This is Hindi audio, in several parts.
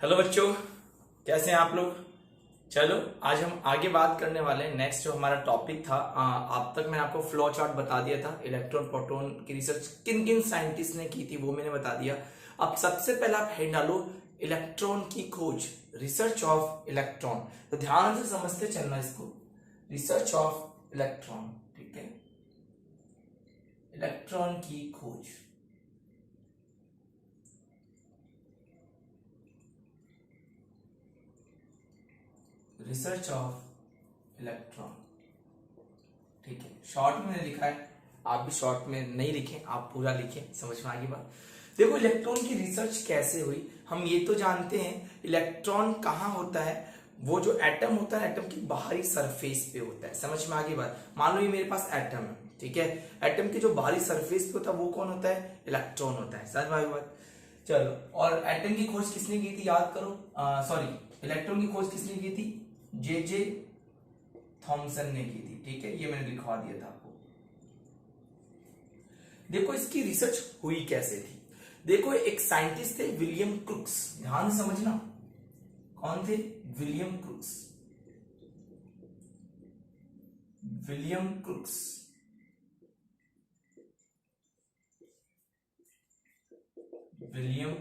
हेलो बच्चों, कैसे हैं आप लोग। चलो आज हम आगे बात करने वाले हैं। नेक्स्ट जो हमारा टॉपिक था, अब तक मैंने आपको फ्लो चार्ट बता दिया था। इलेक्ट्रॉन प्रोटॉन की रिसर्च किन किन साइंटिस्ट ने की थी वो मैंने बता दिया। अब सबसे पहले आप हेड डालो इलेक्ट्रॉन की खोज, रिसर्च ऑफ इलेक्ट्रॉन। तो ध्यान से समझते चलना इसको, रिसर्च ऑफ इलेक्ट्रॉन। ठीक है, इलेक्ट्रॉन की खोज, रिसर्च ऑफ इलेक्ट्रॉन। ठीक है, शॉर्ट में मैंने लिखा है, आप भी शॉर्ट में नहीं लिखें, आप पूरा लिखें, समझ में आ गई बात। देखो इलेक्ट्रॉन की रिसर्च कैसे हुई, हम ये तो जानते हैं इलेक्ट्रॉन कहाँ होता है। वो जो एटम होता है, एटम की बाहरी सरफेस पे होता है, समझ में आ गई बात। मान लो ये मेरे पास एटम है, ठीक है, एटम की जो बाहरी सरफेस पे होता है वो कौन होता है, इलेक्ट्रॉन होता है, समझ में आ गई बात। चलो, और एटम की खोज किसने की थी याद करो, सॉरी, इलेक्ट्रॉन की खोज किसने की थी, जे जे थॉमसन ने की थी। ठीक है, ये मैंने लिखवा दिया था आपको। देखो इसकी रिसर्च हुई कैसे थी। देखो एक साइंटिस्ट थे विलियम क्रुक्स, ध्यान से समझना कौन थे, William crooks. William crooks, William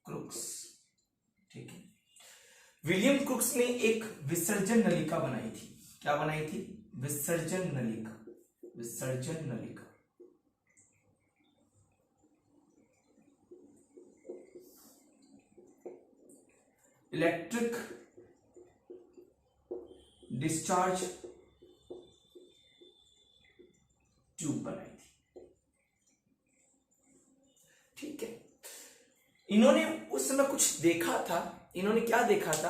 crooks. ठीक है, विलियम क्रुक्स ने एक विसर्जन नलिका बनाई थी। क्या बनाई थी, विसर्जन नलिका, विसर्जन नलिका। इलेक्ट्रिक डिस्चार्ज ट्यूब बनाई थी। ठीक है, इन्होंने उस समय कुछ देखा था। इन्होंने क्या देखा था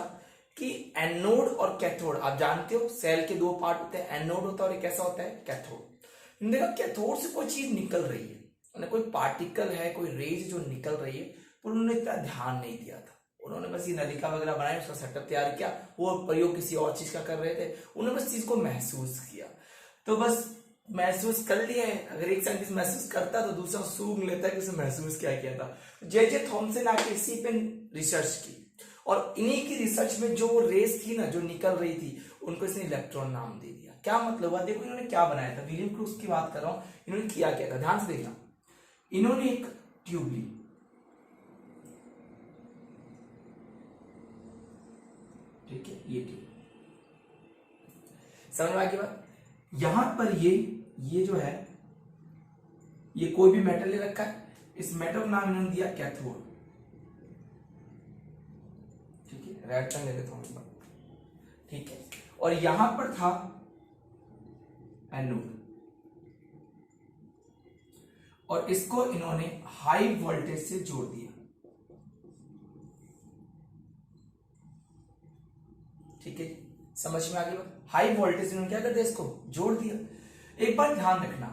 कि एनोड और कैथोड, आप जानते हो सेल के दो पार्ट होते हैं, एनोड होता है और एक कैसा होता है, कैथोड। इन्होंने देखा कैथोड से कोई चीज निकल रही है, उन्हें कोई पार्टिकल है, कोई रेज जो निकल रही है, पर उन्होंने इतना ध्यान नहीं दिया था। उन्होंने बस ये नलिका वगैरह बनाई, उसका सेटअप तैयार किया, वो प्रयोग किसी और चीज का कर रहे थे, उन्होंने बस चीज को महसूस किया। तो बस महसूस कर लिया है, अगर एक साइंटिस्ट महसूस करता तो दूसरा सूंघ लेता है कि उसने महसूस क्या किया था। जे जे थॉमसन आके इसी पे रिसर्च की, और इन्हीं की रिसर्च में जो रेस थी ना, जो निकल रही थी, उनको इसने इलेक्ट्रॉन नाम दे दिया। क्या मतलब हुआ, देखो इन्होंने क्या बनाया था, विलियम क्रूक्स की बात कर रहा हूं, इन्होंने किया क्या था, ध्यान से देखना। इन्होंने एक ट्यूब ली, ठीक है, ये ट्यूब, समझ में आ गई बात। यहां पर ये जो है, ये कोई भी मेटल ले रखा है, इस मेटल का नाम इन्होंने दिया कैथोड। ठीक है, रेड पेन ले लेता हूं इस बार। ठीक है, और यहां पर था एनोड, और इसको इन्होंने हाई वोल्टेज से जोड़ दिया। ठीक है, समझ में आ गई बात। हाई वोल्टेज इन्होंने क्या कर दिया, इसको जोड़ दिया। एक बात ध्यान रखना,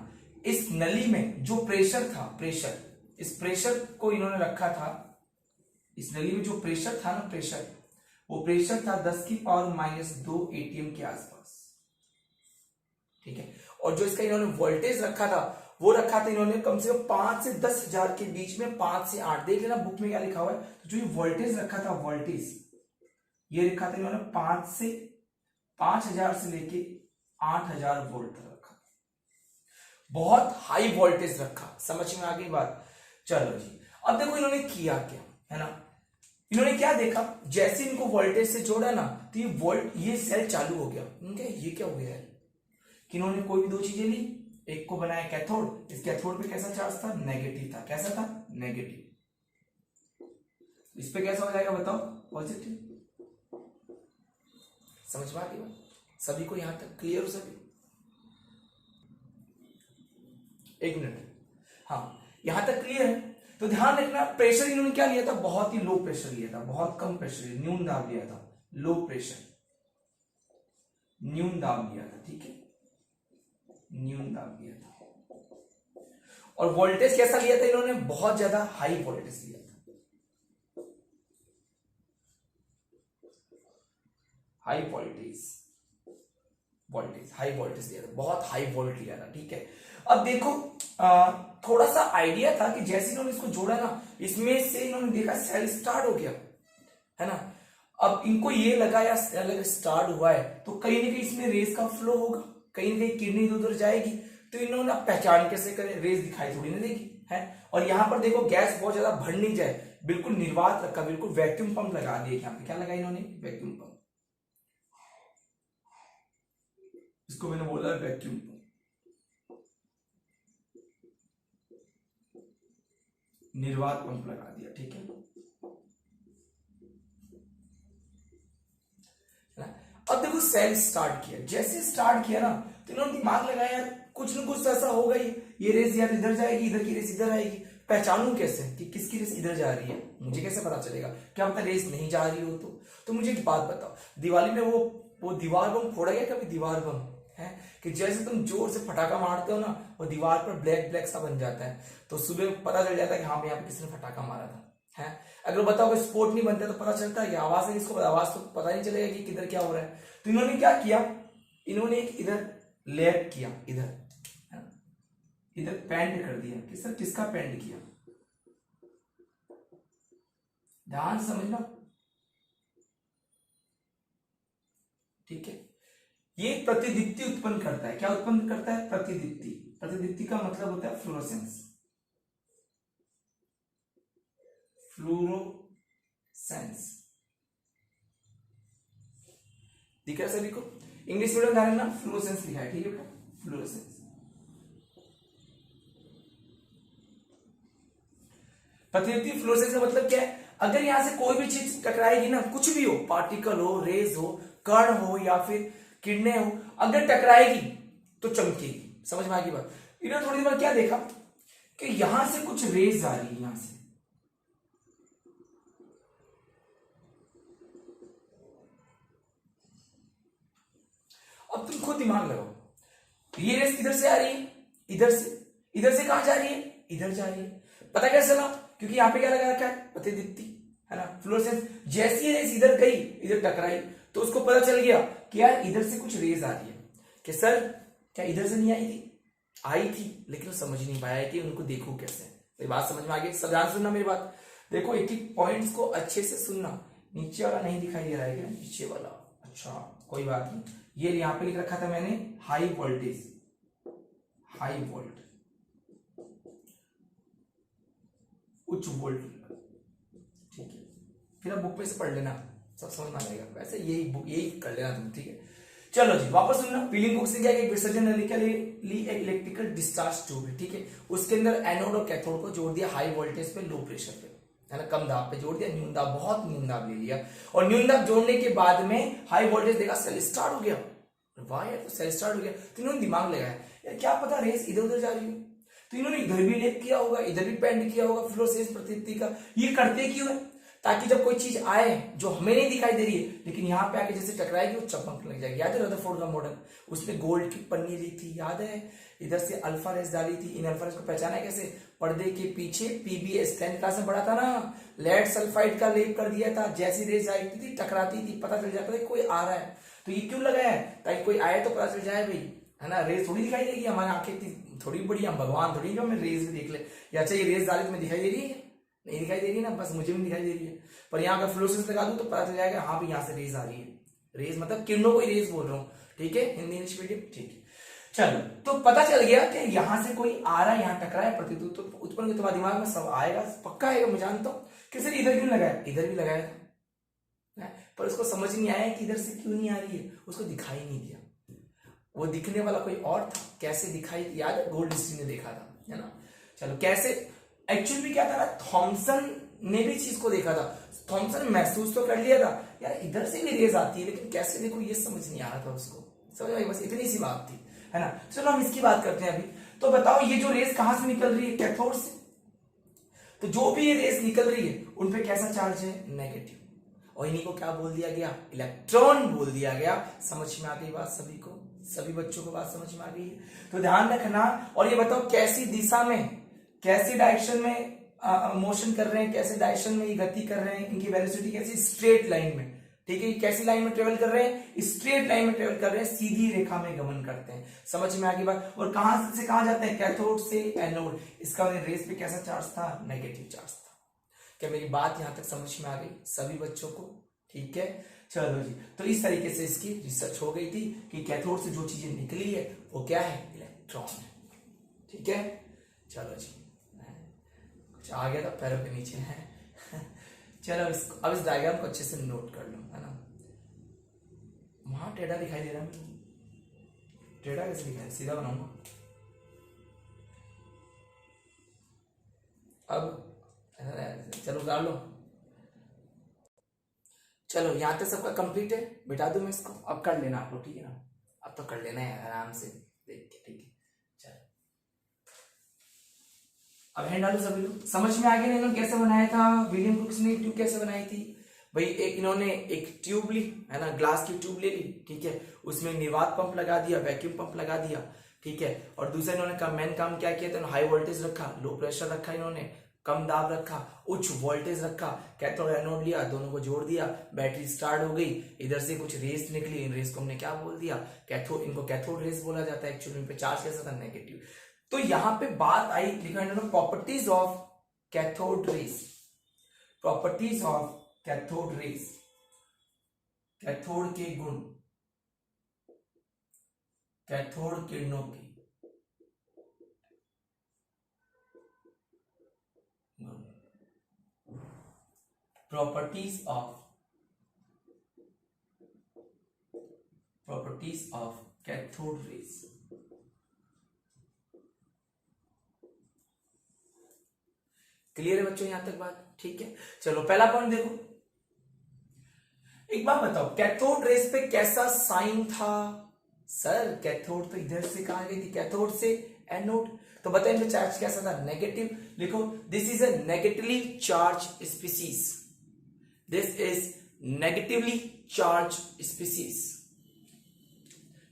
इस नली में जो प्रेशर था, प्रेशर, इस प्रेशर को इन्होंने रखा था, इस नली में जो प्रेशर था ना, प्रेशर, वो प्रेशर था 10⁻⁻2 एटीएम के आसपास। ठीक है, और जो इसका इन्होंने वोल्टेज रखा था, वो रखा था इन्होंने कम से कम 5 से 10,000 के बीच में, 5 से 8, देख लेना बुक में क्या लिखा हुआ है। तो जो ये वोल्टेज रखा था, वोल्टेज ये लिखा था इन्होंने 5,000 से लेके 8,000 वोल्ट तक रखा, बहुत हाई वोल्टेज रखा, समझ में आ गई बात। चलो जी, अब देखो इन्होंने किया क्या, है ना, इन्होंने क्या देखा, जैसे इनको वोल्टेज से जोड़ा ना, तो ये सेल चालू हो गया। उनके ये क्या हो गया है कि इन्होंने कोई भी दो चीजें ली, एक को बनाया कैथोड, इस कैथोड पे कैसा चार्ज था, नेगेटिव था, कैसा था, नेगेटिव। इस पे कैसा हो जाएगा बताओ, पॉजिटिव। समझ में आ गई बात, सभी को यहां तक क्लियर हो, सभी, एक मिनट, हाँ यहां तक क्लियर है। तो ध्यान रखना, प्रेशर इन्होंने क्या लिया था, बहुत ही लो प्रेशर लिया था, बहुत कम प्रेशर, न्यून दाब लिया था, लो प्रेशर, न्यून दाब लिया था। ठीक है, न्यून दाब लिया था, और वोल्टेज कैसा लिया था इन्होंने, बहुत ज्यादा हाई वोल्टेज लिया था, high voltage, voltage, high voltage दिया था, बहुत हाई वोल्ट लिया था, ठीक है। अब देखो थोड़ा सा आइडिया था कि जैसे इन्होंने इसको जोड़ा ना, इसमें से इन्होंने देखा सेल स्टार्ट हो गया, है ना। अब इनको ये लगा यार सेल अगर स्टार्ट हुआ है तो कहीं ना कहीं इसमें रेस का फ्लो होगा, कहीं ना कहीं किडनी इधर उधर जाएगी, तो इन्होंने पहचान कैसे करे, रेस दिखाई थोड़ी ना देगी, है। और यहाँ पर देखो गैस बहुत ज्यादा भर नहीं जाए, बिल्कुल निर्वात रखा, बिल्कुल वैक्यूम पंप लगा दिया। यहाँ पे क्या लगा इन्होंने, वैक्यूम पंप, इसको मैंने बोला वैक्यूम पंप, निर्वात पंप लगा दिया, ठीक है ना। अब देखो सेल स्टार्ट किया, जैसे स्टार्ट किया ना तो इन्होंने दिमाग लगाया यार कुछ न कुछ ऐसा होगा ही, ये रेस यार इधर जाएगी, इधर की रेस इधर आएगी, पहचानूं कैसे कि किसकी रेस इधर जा रही है, मुझे कैसे पता चलेगा, क्या पता रेस नहीं जा रही हो तो मुझे एक बात बताओ, दिवाली में वो दीवार बम फोड़ा गया कभी, दीवार बम है कि जैसे तुम जोर से फटाका मारते हो ना, वो दीवार पर ब्लैक ब्लैक सा बन जाता है, तो सुबह पता चल जाता है कि हाँ यहाँ पे किसी ने फटाका मारा था, है। अगर बताओ स्पोर्ट नहीं बनता तो पता चलता है कि आवाज है, इसको आवाज तो पता नहीं चलेगा कि किधर क्या हो रहा है। तो इन्होंने क्या किया, इन्होंने एक इधर लैप किया, इधर पेंट कर दिया, किसका पेंट किया, ध्यान से समझना, ठीक है। ये प्रतिदीप्ति उत्पन्न करता है, क्या उत्पन्न करता है, प्रतिदीप्ति। प्रतिदीप्ति का मतलब होता है फ्लोरोसेंस, फ्लोरोसेंस, दिख रहा है सभी को, इंग्लिश मीडियम ध्यान रखना, फ्लोरोसेंस लिखा है, ठीक है बेटा, फ्लोरोसेंस। प्रतिदीप्ति फ्लोरोसेंस का मतलब क्या है, अगर यहां से कोई भी चीज टकराएगी ना, कुछ भी हो, पार्टिकल हो, रेज हो, कण हो या फिर किरणें हो, अगर टकराएगी तो चमकेगी, समझ में आ गई बात। इन्होंने थोड़ी देर बाद क्या देखा कि यहां से कुछ रेज आ रही है, यहां से, अब तुम खुद दिमाग लगाओ, ये रेस किधर से आ रही है, इधर से कहां जा रही है, इधर जा रही है, पता कैसे चला, क्योंकि यहां पे क्या लगा रखा है, प्रतिदीप्ति, है ना, फ्लोरोसेंस। जैसी रेस इधर गई, इधर टकराई, तो उसको पता चल गया कि यार इधर से कुछ रेज आ रही है, कि सर क्या इधर से नहीं आई थी, आई थी, लेकिन वो समझ नहीं पाया कि उनको देखो कैसे। मेरी बात समझ में आ गई, सब ध्यान सुनना मेरी बात, देखो एक एक पॉइंट्स को अच्छे से सुनना। नीचे वाला नहीं दिखाई दे रहा है क्या, नीचे वाला, अच्छा कोई बात नहीं, ये यहां पे लिख रखा था मैंने हाई वोल्टेज, हाई वोल्ट, उच्च वोल्ट, ठीक है। फिर अब बुक में से पढ़ लेना, सब समझ में आएगा, वैसे यही कर लेना तुम, ठीक है। चलो जी वापस सुनना, पीलिंग बुक से क्या है, विसर्जन नली के लिए एक इलेक्ट्रिकल डिस्चार्ज ट्यूब है, ठीक है। उसके अंदर एनोड और कैथोड को जोड़ दिया हाई वोल्टेज पे, लो प्रेशर पे, है ना, कम दाब पे जोड़ दिया, न्यून दाब, बहुत न्यून दाब ले लिया, और न्यून दाब जोड़ने के बाद में हाई वोल्टेज देखा, सेल स्टार्ट हो गया, वाह यार सेल स्टार्ट हो गया, तो इन्होंने दिमाग लगाया यार क्या पता रेस इधर उधर जा रही हो, तो इन्होंने इधर भी लेप किया होगा, इधर भी पेंट किया होगा फ्लोरोसेंस प्रतिदीप्ति का। ये करते क्यों है, ताकि जब कोई चीज आए जो हमें नहीं दिखाई दे रही है, लेकिन यहाँ पे आके जैसे टकराएगी वो चमकने लग जाएगी। याद है रदरफोर्ड का मॉडल, उसने गोल्ड की पन्नी ली थी, याद है, इधर से अल्फा रेस डाली थी, इन अल्फा रेस को पहचाना कैसे, पर्दे के पीछे पीबीएस 10th क्लास में पढ़ा था ना, लेड सल्फाइड का लेप कर दिया था, जैसी रेस आई थी टकराती थी, पता चल जाता था कोई आ रहा है, तो ये क्यों लगाया है, ताकि कोई आए तो पता चल जाए भाई, है ना, रेस थोड़ी दिखाई देगी, हमारी आंखें थोड़ी बड़ी, हम भगवान थोड़ी जो हमें रेस भी देख ले, या अच्छा ये रेस डाली तुम्हें दिखाई दे रही है, नहीं दिखाई दे रही है ना, बस मुझे भी दिखाई दे रही है, पर यहाँ अगर फ्लोरोसेंस लगा दूं तो पता चल जाएगा हाँ भी यहाँ से रेस आ रही है, रेस मतलब किरणों को ही रेस बोल रहा हूँ, ठीक है, हिंदी इंग्लिश मीडियम, ठीक है। चलो तो पता चल गया कि यहाँ से कोई आ रहा है, यहाँ टकरा है, प्रतिदीप्ति तो उत्पन्न, तुम्हारे दिमाग में सब आएगा, पक्का आएगा, मैं जानता हूँ कि सर इधर क्यों लगाया, इधर भी लगाया था, पर उसको समझ नहीं आया कि इधर से क्यों नहीं आ रही है, उसको दिखाई नहीं दिया, वो दिखने वाला कोई और था, कैसे दिखाई, याद है गोल्डस्टीन ने देखा था, है ना। चलो कैसे, एक्चुअली भी क्या था ना, थॉमसन ने भी चीज को देखा था, थॉमसन महसूस तो कर लिया था यार इधर से भी रेज आती है, लेकिन कैसे देखो ये समझ नहीं आ रहा था उसको, समझ आई, बस इतनी सी बात थी, है ना। चलो हम इसकी बात करते हैं अभी, तो बताओ ये जो रेस कहां से निकल रही है, कैथोड से, तो जो भी ये रेस निकल रही है उनपे कैसा चार्ज है, नेगेटिव, और इन्हीं को क्या बोल दिया गया, इलेक्ट्रॉन बोल दिया गया। समझ में आ गई बात सभी को, सभी बच्चों को बात समझ में आ गई है, तो ध्यान रखना। और ये बताओ कैसी दिशा में, कैसी डायरेक्शन में मोशन कर रहे हैं, कैसे डायरेक्शन में ये गति कर रहे हैं, इनकी वेलोसिटी कैसी, स्ट्रेट लाइन में, ठीक है, ये कैसी लाइन में ट्रेवल कर रहे हैं, स्ट्रेट लाइन में ट्रेवल कर रहे हैं, सीधी रेखा में गमन करते हैं। समझ में आ गई बात। और कहां से कहां जाते हैं, कैथोड से एनोड। इसका रेस पे कैसा चार्ज था, नेगेटिव चार्ज था। क्या मेरी बात यहां तक समझ में आ गई सभी बच्चों को, ठीक है। चलो जी, तो इस तरीके से इसकी रिसर्च हो गई थी कि कैथोड से जो चीजें निकली है वो क्या है, इलेक्ट्रॉन है, ठीक है। चलो जी, कुछ आ गया था पैरों के नीचे है। चलो इसको अब इस डायग्राम को अच्छे से नोट कर लो, है ना। वहां टेढ़ा दिखाई दे रहा है मेरे को, टेढ़ा कैसे दिखाई, सीधा बनाऊंगा। अब चलो उतार लो। चलो यहां तक सबका कंप्लीट है, बिठा दूं मैं इसको। अब कर लेना आप लोग, ठीक है ना। अब तो कर लेना है आराम से देख के, ठीक है। चलो अब हैंड डालो सभी लोग। समझ में आ गया इन्होंने कैसे बनाया था, विलियम क्रुक्स ने ट्यूब कैसे बनाई थी भाई। एक इन्होंने एक ट्यूब ली, है ना, ग्लास की ट्यूब ले ली, ठीक है। उसमें निर्वात पंप लगा दिया, वैक्यूम पंप लगा दिया, ठीक है। और दूसरा इन्होंने मेन काम क्या किया था, हाई वोल्टेज रखा, लो प्रेशर रखा, इन्होंने कम दाब रखा, उच्च वोल्टेज रखा, कैथोड एनोड लिया, दोनों को जोड़ दिया, बैटरी स्टार्ट हो गई। इधर से कुछ रेस निकली, इन रेस को हमने क्या बोल दिया, कैथोड। इनको कैथोड रेस बोला जाता है। एक्चुअली इन पे चार्ज कैसा था, नेगेटिव। तो यहां पे बात आई, लिखा इन्होंने properties of cathode rays, properties of cathode rays, cathode के गुण, कैथोड किरणों की properties of cathode rays. Clear है बच्चों यहां तक बात, ठीक है। चलो पहला पॉइंट देखो, एक बात बताओ, कैथोड रेस पे कैसा साइन था। सर कैथोड तो इधर से कहा गई थी, कैथोड से एनोड। तो बताइए इनका चार्ज कैसा था, नेगेटिव। लिखो this is a negatively charge species, this is negatively charge species.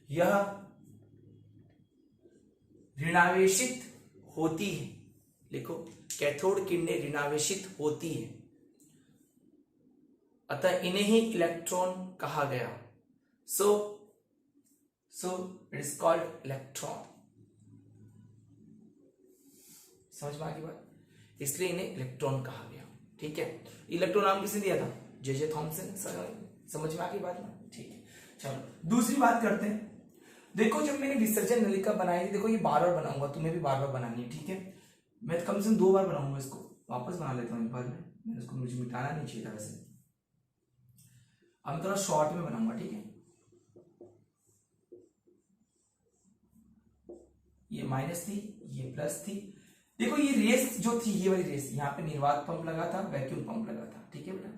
यह ऋणावेशित होती है। लिखो कैथोड किरणें ऋणावेशित होती है, अतः इन्हें ही इलेक्ट्रॉन कहा गया। So it is called electron. समझ में आ गई बात, इसलिए इन्हें इलेक्ट्रॉन कहा गया, ठीक है। इलेक्ट्रॉन नाम किसने दिया था, जे थॉमसन। समझ में आ गई बात ना, ठीक है। चलो दूसरी बात करते हैं। देखो जब मैंने विसर्जन नलिका बनाई थी, देखो ये बार बार बनाऊंगा, तुम्हें भी बार बार बनानी है, ठीक है। मैं कम से कम 2 बार बनाऊंगा इसको, वापस बना लेता हूँ एक बार में। इसको मुझे मिटाना नहीं चाहिए था वैसे। अब थोड़ा शॉर्ट में बनाऊंगा, ठीक है। ये माइनस थी, ये प्लस थी। देखो ये रेस जो थी, ये वाली रेस, यहाँ पे निर्वात पंप लगा था, वैक्यूम पंप लगा था, ठीक है बेटा।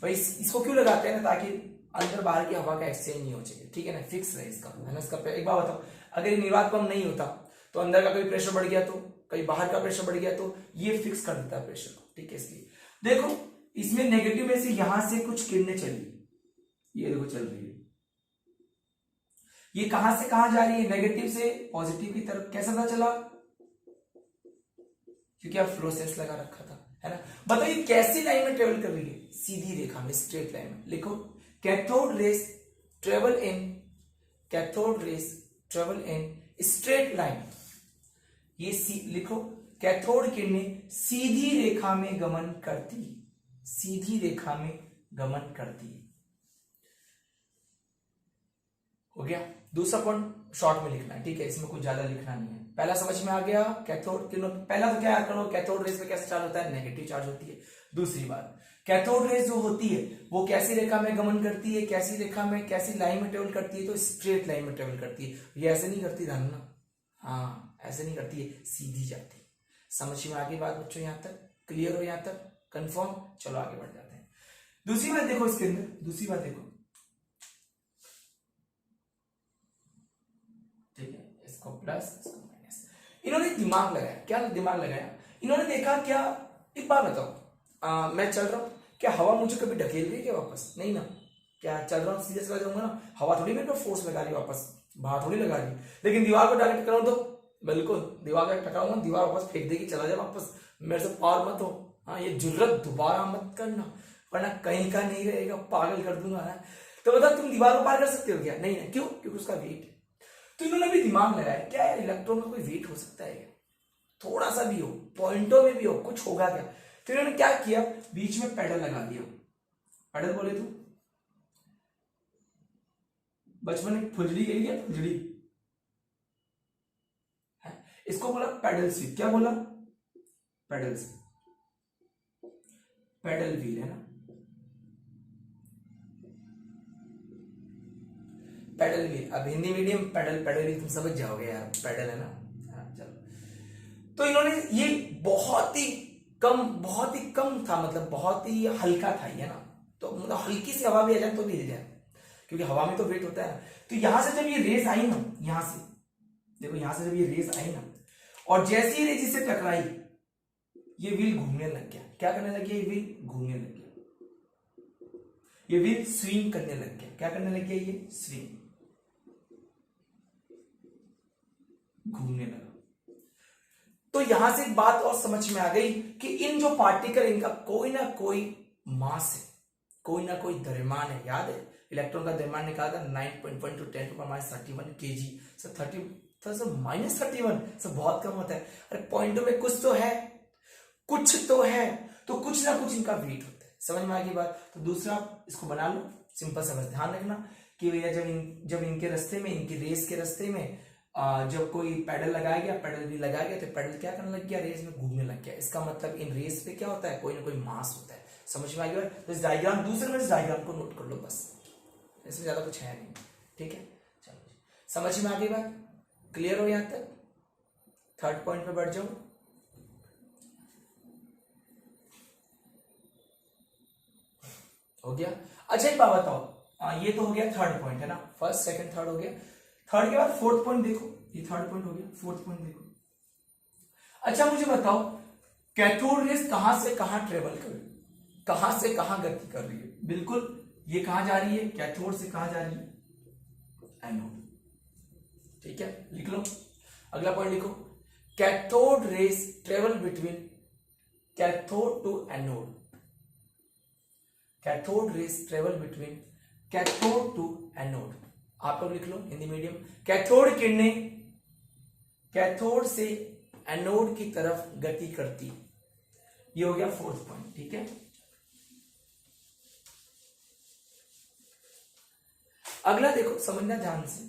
भाई इसको क्यों लगाते हैं ना, ताकि अंदर बाहर की हवा का एक्सचेंज नहीं हो चाहिए, ठीक है ना, फिक्स रहे इसका, है ना। इसका एक बार बताओ, अगर ये निर्वात पंप नहीं होता तो अंदर का कोई प्रेशर बढ़ गया तो, कहीं बाहर का प्रेशर बढ़ गया तो ये फिक्स कर देता है प्रेशर को, ठीक है। इसलिए देखो इसमें नेगेटिव में से यहां से कुछ किरणें चली, ये देखो चल रही है, ये कहां से कहां जा रही है, नेगेटिव से पॉजिटिव की तरफ। कैसा पता चला, क्योंकि आप फ्लोसेंस लगा रखा था, है ना। बताइए कैसी लाइन में ट्रेवल कर रही है, सीधी रेखा में, स्ट्रेट लाइन में। लिखो cathode rays travel in, cathode rays travel in straight line. ये लिखो कैथोड किरणें सीधी रेखा में गमन करती, सीधी रेखा में गमन करती है। हो गया। दूसरा पॉइंट शॉर्ट में लिखना है, ठीक है, इसमें कुछ ज्यादा लिखना नहीं है। पहला समझ में आ गया, कैथोड किरणों, पहला तो क्या याद करो, कैथोड रेस में कैसे चार्ज होता है, नेगेटिव चार्ज होती है। दूसरी बात, कैथोड रेस जो होती है वो कैसी रेखा में गमन करती है, कैसी रेखा में, कैसी लाइन में ट्रेवल करती है, तो स्ट्रेट लाइन में ट्रेवल करती है। ये ऐसे नहीं करती ध्यान ना, हाँ ऐसे नहीं करती है, सीधी जाती है। समझ में आ गई बात बच्चों, यहां तक क्लियर हो, यहां तक कंफर्म। चलो आगे बढ़ जाते हैं। दूसरी बात देखो इसके अंदर, दूसरी बात देखो, ठीक है, इसको प्लस इसको माइनस। इन्होंने दिमाग लगाया, क्या दिमाग लगाया, इन्होंने देखा क्या, एक बात बताओ, मैं चल रहा हूं, क्या हवा मुझे कभी ढकेल रही है क्या वापस, नहीं ना। क्या चल रहा हूं सीधे चला जाऊंगा ना, हवा थोड़ी मेरे को फोर्स लगा रही है वापस, बाहर थोड़ी लगा रही है। लेकिन दीवार को डायरेक्ट टकराऊं तो बिल्कुल दीवार का टकराऊंगा, दीवार वापस फेंक देगी, चला जाए वापस, मेरे से पार मत हो। हाँ ये जुर्रत दोबारा मत करना, वरना कहीं का नहीं रहेगा, पागल कर दूंगा ना। तो बताओ तुम दीवार को पार कर सकते हो क्या? नहीं ना। क्यों? क्योंकि उसका वेट है। तो इन्होंने भी दिमाग लगाया, क्या यार इलेक्ट्रॉन का कोई वेट हो सकता है क्या? थोड़ा सा भी हो, पॉइंटों में भी हो, कुछ होगा क्या? तो इन्होंने क्या किया, बीच में पेडल लगा दिया। पेडल बोले तो बचपन में फुजड़ी के लिए, फुजड़ी है, इसको बोला पेडल स्वीप। क्या बोला? पेडल स्वीप, पेडल व्हील है ना, पेडल व्हील। अब Hindi medium pedal, pedal wheel तुम समझ जाओगे यार, पेडल है ना। हाँ, चलो। तो इन्होंने ये बहुत ही कम था, मतलब बहुत ही हल्का था ये ना। तो मतलब हल्की सी हवा भी आ जाए तो भी हिल जाए, क्योंकि हवा में तो वेट होता है ना। तो यहां से जब ये रेस आई ना, यहां से देखो, यहां से जब ये रेस आई ना, और जैसे ही रेस इससे टकराई, ये व्हील घूमने लग गया। क्या करने लग गया? ये व्हील घूमने लग गया, ये व्हील स्विंग करने लग गया। क्या करने लग गया? ये स्विंग, घूमने लगा। तो यहां से एक बात और समझ में आ गई कि इन जो पार्टिकल, इनका कोई ना कोई मास है, कोई ना कोई द्रव्यमान है। याद है इलेक्ट्रॉन का द्रव्यमान निकाला था 9.1 × 10⁻31 kg। सर 30 -31 सर बहुत कम होता है। अरे पॉइंटों में कुछ तो है, कुछ तो है, तो कुछ ना कुछ इनका वेट होता है। समझ में आ गई बात? तो दूसरा इसको बना लो सिंपल सा, बस ध्यान रखना कि भैया जब इनके रास्ते में, इनकी रेस के रास्ते में जब कोई पैडल लगाया गया, पैडल भी लगाया गया, तो पैडल क्या करने लग गया? रेस में घूमने लग गया। इसका मतलब इन रेस पे क्या होता है? कोई ना कोई मास होता है। समझ में आ गया? तो इस डायग्राम, दूसरे में इस डायग्राम को नोट कर लो बस, इसमें ज्यादा कुछ है नहीं। ठीक है, चलो समझ में आ गई बात? क्लियर हो यहां तक? थर्ड पॉइंट पे बढ़ जाओ। हो गया? अच्छा एक बात बताओ, ये तो हो गया थर्ड पॉइंट है ना, फर्स्ट सेकंड थर्ड हो गया। थर्ड के बाद फोर्थ पॉइंट देखो, ये थर्ड पॉइंट हो गया, फोर्थ पॉइंट देखो। अच्छा मुझे बताओ, कैथोड रेस कहां से कहां ट्रेवल कर रही है, कहां से कहां गति कर रही है? बिल्कुल, ये कहां जा रही है? कैथोड से कहां जा रही है? एनोड। ठीक है, लिख लो। अगला पॉइंट लिखो, cathode rays travel between cathode to anode. Cathode rays travel between cathode to anode. आप लोग लिख लो हिंदी मीडियम, कैथोड किरणें कैथोड से एनोड की तरफ गति करती। ये हो गया फोर्थ पॉइंट। ठीक है, अगला देखो, समझना ध्यान से,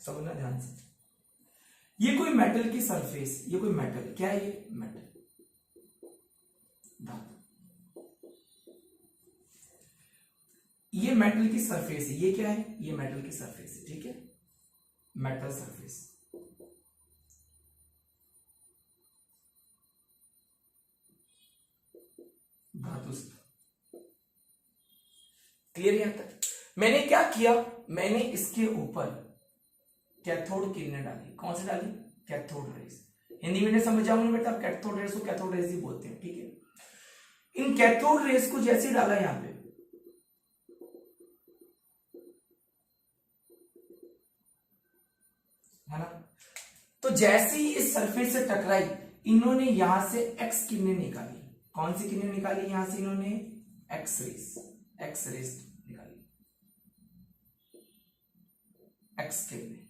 समझना ध्यान से। ये कोई मेटल की सरफेस, ये कोई मेटल, क्या है ये? मेटल, धातु। ये मेटल की सरफेस है, ये क्या है? ये मेटल की सरफेस है। ठीक है, मेटल सरफेस। धातु से। क्लियर यहां तक? मैंने क्या किया, मैंने इसके ऊपर कैथोड किरणें डाली। कौन सी डाली? Cathode rays. हिंदी में समझ जाऊंगे बेटा, कैथोड रेस को कैथोड रेस ही बोलते हैं। ठीक है, इन कैथोड रेस को जैसे डाला यहां पे, है ना, तो जैसे ही इस सरफेस से टकराई, इन्होंने यहां से एक्स किरणें निकाली। कौन सी किरणें निकाली? यहां से इन्होंने एक्स रेस, एक्स रेस निकाली, एक्स किरणें।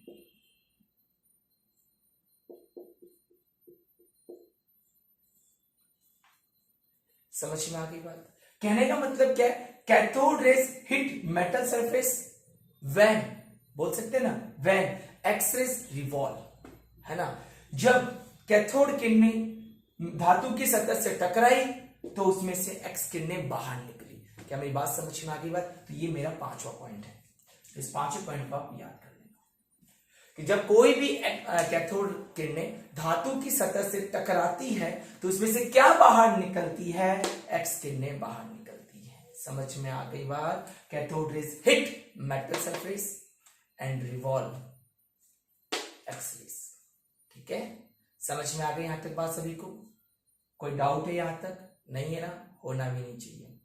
समझ में आ गई बात? कहने का मतलब क्या है, cathode rays hit metal surface when, बोल सकते हैं ना, व्हेन एक्स रेस रिवॉल्व, है ना। जब कैथोड किरणें धातु की सतह से टकराई तो उसमें से एक्स किरणें बाहर निकली। क्या मेरी बात समझ में आ गई बात? तो ये मेरा पांचवा पॉइंट है। इस पांचवें पॉइंट को आप याद कर लेना कि जब कोई भी कैथोड किरणें धातु की सतह से टकराती है तो उसमें से क्या बाहर निकलती है? एक्स किरणें बाहर निकलती है। समझ में आ गई बात? Cathode rays hit metal surface and revolve X rays. ठीक है, समझ में आ गई यहां तक बात सभी को? कोई डाउट है यहां तक? नहीं है ना, होना भी नहीं चाहिए।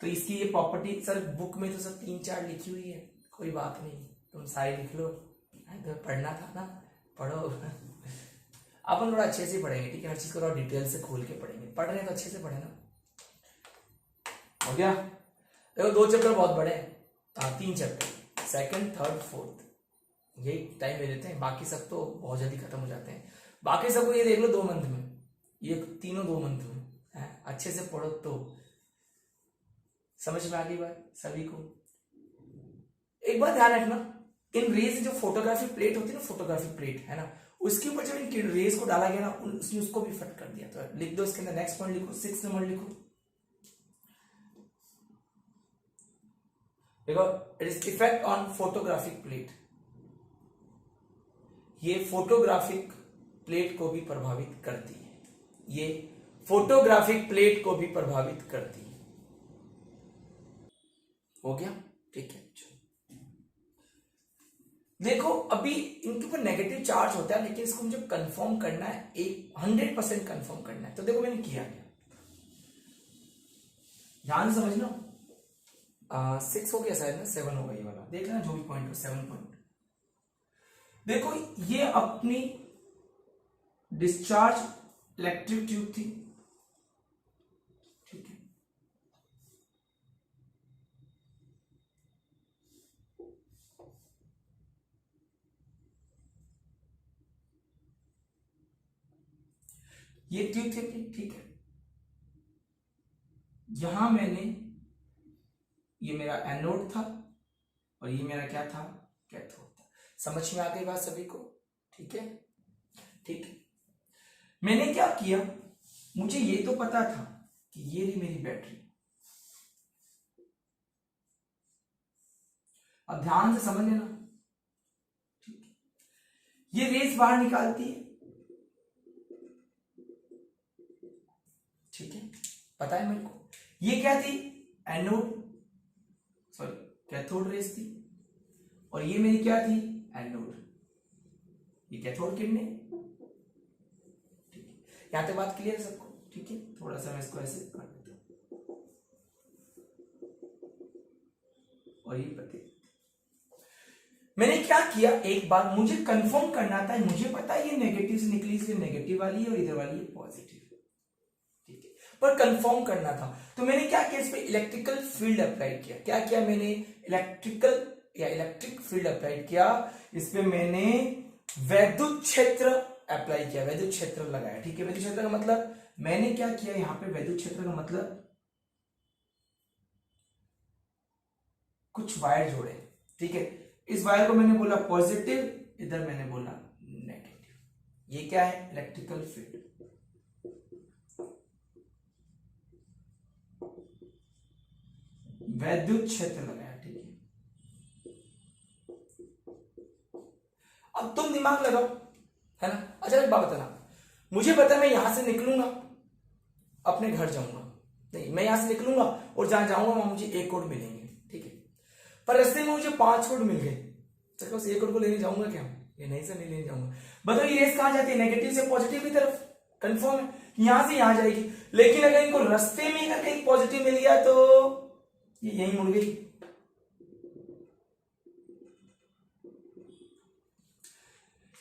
तो इसकी ये प्रॉपर्टी सर बुक में तो सब 3-4 लिखी हुई है, कोई बात नहीं, तुम सारे लिख लो। तो पढ़ना था ना, पढ़ो। अपन थोड़ा अच्छे से पढ़ेंगे, ठीक है, हर चीज को थोड़ा डिटेल से खोल के पढ़ेंगे। पढ़ रहे हैं तो अच्छे से पढ़े ना। हो गया। देखो 2 चैप्टर बहुत बड़े हैं, 3 चैप्टर, सेकंड, थर्ड, फोर्थ, यही टाइम ले लेते हैं। बाकी सब तो बहुत जल्दी खत्म हो जाते हैं। बाकी सबको ये देख लो 2 मंथ में, ये तीनों 2 मंथ में है। अच्छे से पढ़ो तो समझ में आ गई बात सभी को। एक बात ध्यान रखना, इन रेज जो फोटोग्राफी प्लेट होती है ना, फोटोग्राफी प्लेट है ना, उसके ऊपर जब इन रेज को डाला गया ना, उसने उसको भी इफेक्ट कर दिया। तो लिख दो इसके अंदर, नेक्स्ट पॉइंट लिखो, 6 नंबर लिखो। देखो, it is effect on photographic plate. ये फोटोग्राफिक प्लेट को भी प्रभावित करती है, ये फोटोग्राफिक प्लेट को भी प्रभावित करती है। हो गया, ठीक है। देखो अभी इनके ऊपर नेगेटिव चार्ज होता है, लेकिन इसको मुझे कंफर्म करना है, 100% कंफर्म करना है। तो देखो मैंने किया क्या, ध्यान से समझना। 6 हो गया शायद ना, 7 होगा ये वाला, देख लेना जो भी पॉइंट हो, 7 पॉइंट। देखो ये अपनी डिस्चार्ज इलेक्ट्रिक ट्यूब थी, ठीक है। ये ट्यूब थी अपनी, ठीक है। यहां मैंने, ये मेरा एनोड था और ये मेरा क्या था, कैथोड था। समझ में आ गई बात सभी को, ठीक है। ठीक है, मैंने क्या किया, मुझे ये तो पता था कि ये रही मेरी बैटरी। अब ध्यान से समझ लेना, ठीक है। ये रेस बाहर निकालती है, ठीक है, पता है मेरे को। ये क्या थी, एनोड, सॉरी कैथोड रेस थी, और ये मेरी क्या थी, एनोड, ये कैथोड किरणें, ठीक है। यहां तक बात क्लियर है सबको, ठीक है। थोड़ा सा मैं इसको ऐसे कर देता हूं, और ये पति। मैंने क्या किया, एक बार मुझे कंफर्म करना था, मुझे पता है ये नेगेटिव से निकली, इसलिए नेगेटिव वाली है, और इधर वाली है पॉजिटिव, ठीक है, पर कंफर्म करना था। तो मैंने क्या किया, इस पे इलेक्ट्रिकल फील्ड अप्लाई किया। क्या किया मैंने, इलेक्ट्रिक फील्ड अप्लाई किया। इस पे मैंने वैद्युत क्षेत्र अप्लाई किया, वैद्युत क्षेत्र लगाया, ठीक है। वैद्युत क्षेत्र का मतलब मैंने क्या किया, यहां पे वैद्युत क्षेत्र का मतलब कुछ वायर जोड़े, ठीक है। इस वायर को मैंने बोला पॉजिटिव, इधर मैंने बोला नेगेटिव। ये क्या है, इलेक्ट्रिकल फील्ड, वैद्युत क्षेत्र लगाया, ठीक है। अब तुम दिमाग लगाओ, है ना। अच्छा एक बात बताना, मुझे पता है मैं यहां से निकलूंगा, अपने घर जाऊंगा, नहीं मैं यहां से निकलूंगा और जहां जाऊंगा वहां मुझे 1 कोड मिलेंगे, ठीक है। पर रास्ते में मुझे 5 कोड मिल गए, तो उस 1 कोड को लेने जाऊंगा क्या, ये नहीं से नहीं लेने जाऊंगा। बताओ ये रेस कहां जाती है, नेगेटिव से पॉजिटिव की तरफ, कंफर्म है, यहां से यहां जाएगी। लेकिन अगर इनको रास्ते में अगर कहीं पॉजिटिव मिल गया तो ये यहीं मुड़ गई।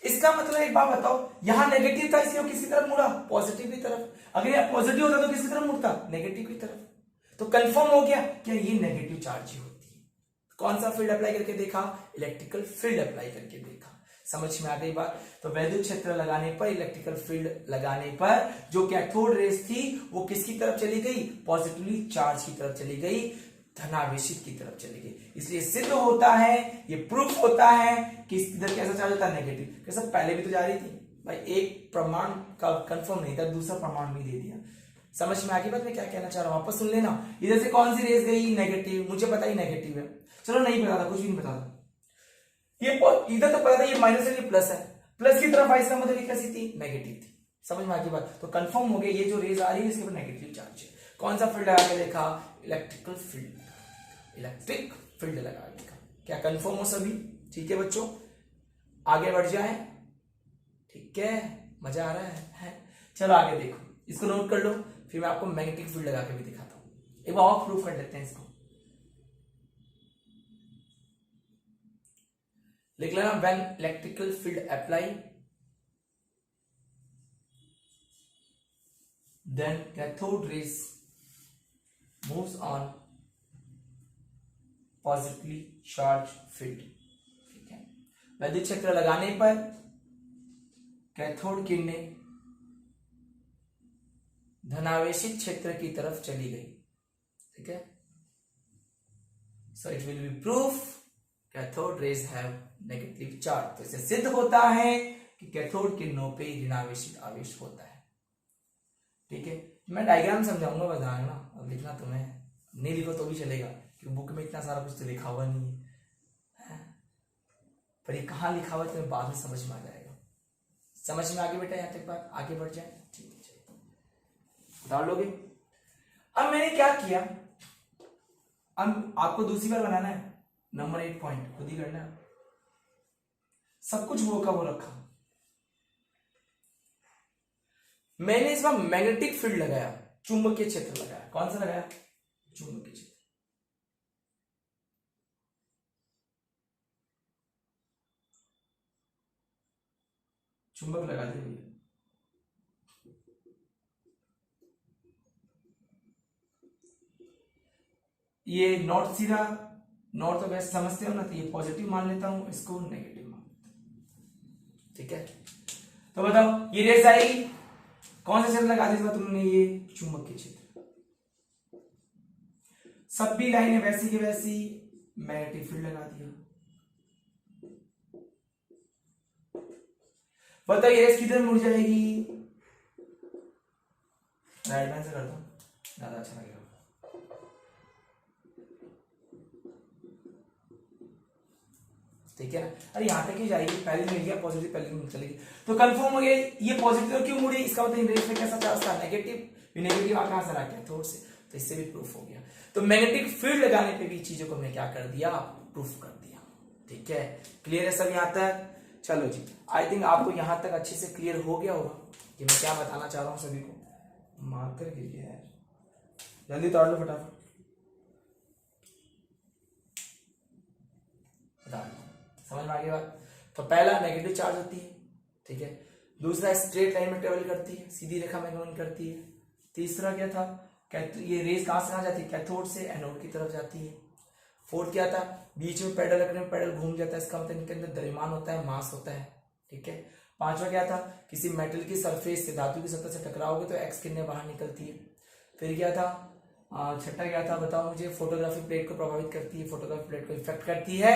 इसका मतलब एक बात बताओ, यहां नेगेटिव था इसलिए किसकी तरफ मुड़ा, पॉजिटिव की तरफ। अगर यह पॉजिटिव होता तो किसकी तरफ मुड़ता, नेगेटिव की तरफ। तो कंफर्म हो गया क्या ये नेगेटिव चार्ज ही होती है। कौन सा फील्ड अप्लाई करके देखा, इलेक्ट्रिकल फील्ड अप्लाई करके देखा। समझ में आ गई बात। तो वैद्युत क्षेत्र लगाने पर, इलेक्ट्रिकल फील्ड लगाने पर जो कैथोड रेस थी वो किसकी तरफ चली गई, पॉजिटिवली चार्ज की तरफ चली गई, धनावेशित की तरफ चली गई। इसलिए सिद्ध होता है, ये प्रूफ होता है कि इधर कैसा चार्ज होता है, नेगेटिव। कैसा, पहले भी तो जा रही थी भाई, एक प्रमाण का कंफर्म नहीं था, दूसरा प्रमाण भी दे दिया। समझ में आ गई बात, मैं क्या कहना चाह रहा हूं, वापस सुन लेना। इधर से कौन सी रेस गई, नेगेटिव, मुझे पता ही नेगेटिव है, चलो नहीं पता था, कुछ भी नहीं पता था। ये इधर तो पता था ये माइनस है, ये प्लस है, प्लस की तरफ आई, इसका मतलब ये कैसी थी, नेगेटिव थी। समझ में आ गई बात। तो कंफर्म हो गया ये जो रेज आ रही है इसके ऊपर नेगेटिव चार्ज है। कौन सा फील्ड लगा के देखा, इलेक्ट्रिकल फील्ड, इलेक्ट्रिक फील्ड लगा देखा। क्या कंफर्म हो सभी, ठीक है बच्चों, आगे बढ़ जाए, ठीक है, मजा आ रहा है। चलो आगे देखो, इसको नोट कर लो, फिर मैं आपको मैग्नेटिक फील्ड लगा के भी दिखाता हूं। एक बार और प्रूफ कर लेते हैं इसको, लिख लेना, when electrical field apply then cathode rays moves on positively charged field। ठीक है, वैद्युत क्षेत्र लगाने पर कैथोड किरणें धनावेशित क्षेत्र की तरफ चली गई। ठीक है, so it will be proof cathode rays have negative charge. तो इससे सिद्ध होता है कि कैथोड किरणों पे ऋणावेशित आवेश होता है। ठीक है, मैं डायग्राम समझाऊंगा, बताना ना, अब लिखना तुम्हें नहीं लिखो तो भी चलेगा, क्योंकि बुक में इतना सारा कुछ तो लिखा हुआ नहीं है, पर ये कहाँ लिखा हुआ है तुम्हें बाद में समझ में आ जाएगा। समझ में आगे बेटा, यहाँ तक बात आगे बढ़ जाए। ठीक है, उतार लोगे। अब मैंने क्या किया, अब आपको दूसरी बार बनाना है, नंबर 8 पॉइंट खुद ही करना है, सब कुछ वो का वो रखा। मैंने इस बार मैग्नेटिक फील्ड लगाया, चुंबकीय क्षेत्र लगाया। कौन सा लगाया? चुंबकीय क्षेत्र। चुंबक लगा दिया। ये नॉर्थ सीधा नॉर्थ और वेस्ट समझते हो ना, तो ये पॉजिटिव मान लेता हूं, इसको नेगेटिव मान लेता हूं। ठीक है, तो बताओ ये रेस आएगी, कौन सा क्षेत्र लगा दिया तुमने? ये चुंबकीय क्षेत्र। सब भी लाइनें वैसी की वैसी मैग्नेटिक फील्ड लगा दिया। बताओ ये रेस किधर मुड़ जाएगी? राइट हैंड से करता हूं, ज्यादा अच्छा लगेगा। ठीक है ना, अरे यहां तक ही जाएगी, पहले मिल गया पॉजिटिव, पहले में चलेगी, तो कंफर्म हो गया। ये पॉजिटिव क्यों मुड़ी? इसका मतलब रेस में कैसा चार्ज था? नेगेटिव। नेगेटिव कहां से आ गया? थोड़ा से, तो इससे भी प्रूफ हो गया। तो मैग्नेटिक फील्ड लगाने पे भी चीजों को हमने क्या कर दिया? प्रूफ कर दिया। ठीक है, क्लियर है सब यहां तक? चलो जी, आई थिंक आपको यहां तक अच्छे से क्लियर हो गया होगा कि मैं क्या बताना चाह रहा हूं सभी को। मार्कर गिर गया यार, जल्दी तोड़ लो फटाफट। समझ में आ गई बात? तो पहला नेगेटिव चार्ज होती है। ठीक है, दूसरा स्ट्रेट लाइन में ट्रेवल करती है, सीधी रेखा में गमन करती है। तीसरा क्या था? ये रेस कहां से कहां जाती है? कैथोड से एनोड की तरफ जाती है। फोर्थ क्या था? बीच में पेडल रखने में पेडल घूम जाता है, इसका मतलब इनके अंदर द्रव्यमान होता है, मास होता है। ठीक है, पांचवा क्या था? किसी मेटल की सरफेस से, धातु की सतह से टकराओगे तो एक्स किरणें बाहर निकलती है। फिर क्या था? छठा क्या था बताओ मुझे? फोटोग्राफी प्लेट को प्रभावित करती है, फोटोग्राफी प्लेट को इफेक्ट करती है।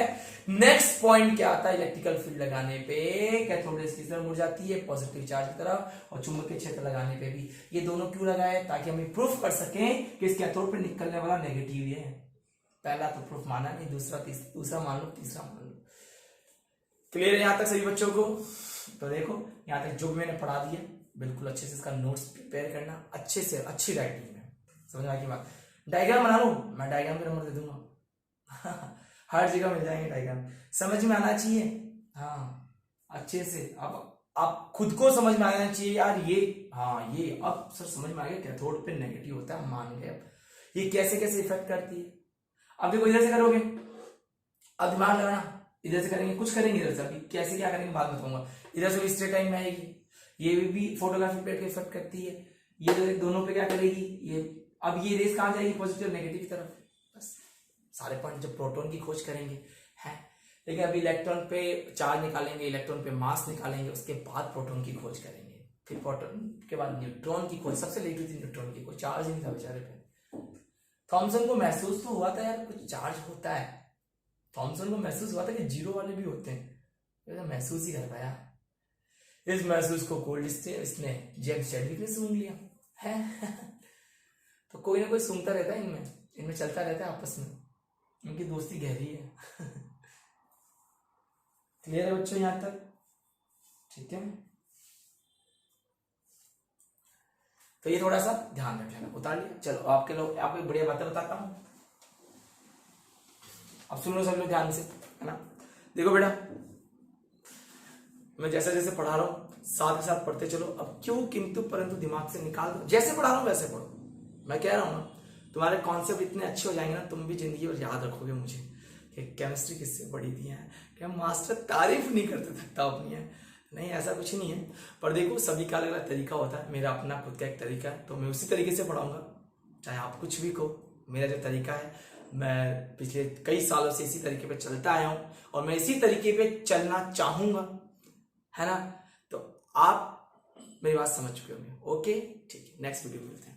नेक्स्ट पॉइंट क्या आता है? इलेक्ट्रिकल फील्ड लगाने पे कैथोड रेस की तरफ मुड़ जाती है, पॉजिटिव चार्ज की तरफ, और चुंबकीय क्षेत्र लगाने पे भी। ये दोनों क्यों लगाए? ताकि हम प्रूफ कर सकें कि इस कैथोड पे निकलने वाला नेगेटिव है। पहला तो प्रूफ माना नहीं, दूसरा मान लो, तीसरा मान लो। क्लियर है यहां तक सभी बच्चों को? तो देखो यहां तक जो भी मैंने पढ़ा दिया, बिल्कुल अच्छे से इसका नोट्स प्रिपेयर करना, अच्छे से अच्छी राइटिंग में। समझ में आ गई बात? डायग्राम बना लो, मैं डायग्राम का नंबर दे दूंगा हर जगह मिल जाएंगे डायग्राम, समझ में आना चाहिए। हाँ, अच्छे से अब आप खुद को समझ में आना चाहिए यार। ये हाँ, ये अब सर समझ में आ गया, कैथोड पे नेगेटिव होता है, हम मान गए। अब ये कैसे कैसे इफेक्ट करती है? अब देखो इधर से करोगे, अब दिमाग लगाना, इधर से करेंगे, कुछ करेंगे इधर से, अभी कैसे क्या करेंगे बाद में बताऊंगा। इधर से भी स्ट्रेट लाइन में आएगी, ये भी फोटोग्राफी प्लेट को इफेक्ट करती है। ये दोनों पे क्या करेगी? ये अब ये रेस कहां जाएगी? पॉजिटिव नेगेटिव की तरफ। बस सारे पॉइंट जब प्रोटॉन की खोज करेंगे है, लेकिन अभी इलेक्ट्रॉन पे चार्ज निकालेंगे, इलेक्ट्रॉन पे मास निकालेंगे, उसके बाद प्रोटॉन की खोज करेंगे, फिर प्रोटॉन के बाद न्यूट्रॉन की खोज। सबसे लेट हुई थी न्यूट्रॉन की खोज, चार्ज नहीं था बेचारे पे। थॉमसन को महसूस तो हुआ था यार कुछ चार्ज होता है, थॉमसन को महसूस हुआ था कि जीरो वाले भी होते हैं, तो महसूस ही कर पाया। इस महसूस को कोल्ड इसने जेम्स चैडविक ने सूंघ लिया है तो कोई ना कोई सूंघता रहता है इनमें चलता रहता है आपस में, इनकी दोस्ती गहरी है क्लियर है बच्चों यहां तक? ठीक है, तो ये थोड़ा सा ध्यान रख लेना, उतार लिया। चलो आपके लोग आपको बढ़िया बातें बताता हूं, अब सुन लो सब लोग ध्यान से, है ना। देखो बेटा, मैं जैसे जैसे पढ़ा रहा हूं साथ ही साथ पढ़ते चलो। अब क्यों किंतु परंतु दिमाग से निकाल दो, जैसे पढ़ा रहा हूं वैसे पढ़ो। मैं कह रहा हूं ना, तुम्हारे कॉन्सेप्ट इतने अच्छे हो जाएंगे ना, तुम भी जिंदगी भर याद रखोगे मुझे कि केमिस्ट्री किससे पढ़ी थी है। क्या मास्टर तारीफ नहीं करते थकता अपनी है? नहीं, ऐसा कुछ नहीं है। पर देखो सभी का अलग अलग तरीका होता है, मेरा अपना खुद का एक तरीका है, तो मैं उसी तरीके से पढ़ाऊंगा, चाहे आप कुछ भी कहो। मेरा जो तरीका है, मैं पिछले कई सालों से इसी तरीके पे चलता आया हूं और मैं इसी तरीके पे चलना चाहूंगा, है ना। तो आप मेरी बात समझ चुके होंगे। ओके, ठीक है, नेक्स्ट वीडियो में मिलते हैं।